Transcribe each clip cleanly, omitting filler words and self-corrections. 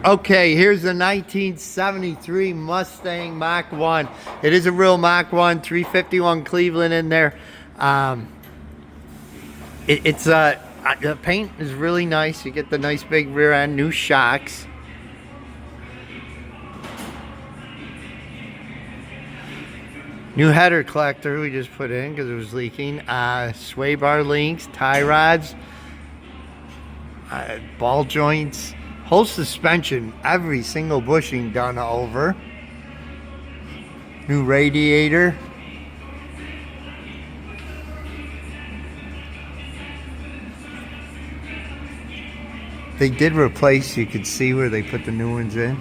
Okay, here's the 1973 Mustang Mach 1. It is a real Mach 1, 351 Cleveland in there. The paint is really nice. You get the nice big rear end, new shocks. New header collector we just put in because it was leaking. Sway bar links, tie rods, ball joints. Whole suspension, every single bushing done over. New radiator. They did replace, you could see where they put the new ones in.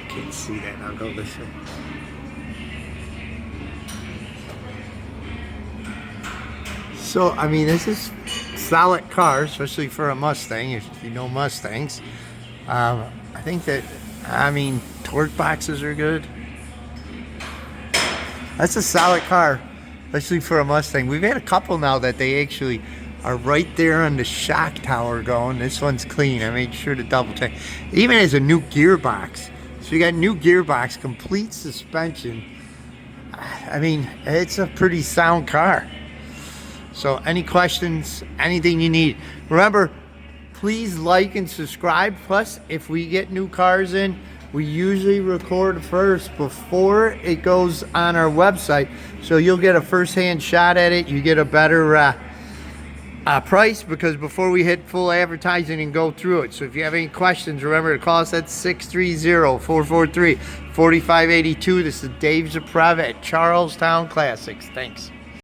Can't see that, I'll go this way. So, I mean, this is solid car, especially for a Mustang, if you know Mustangs. I think that, I mean, torque boxes are good. That's a solid car, especially for a Mustang. We've had a couple now that they actually are right there on the shock tower going. This one's clean. I made sure to double check. It even has a new gearbox. So you got new gearbox, complete suspension. I mean, it's a pretty sound car. So any questions, anything you need, remember, please like and subscribe. Plus, if we get new cars in, we usually record first before it goes on our website. So you'll get a first-hand shot at it. You get a better price because before we hit full advertising and go through it. So if you have any questions, remember to call us at 630-443-4582. This is Dave Zapreva at Charlestown Classics. Thanks.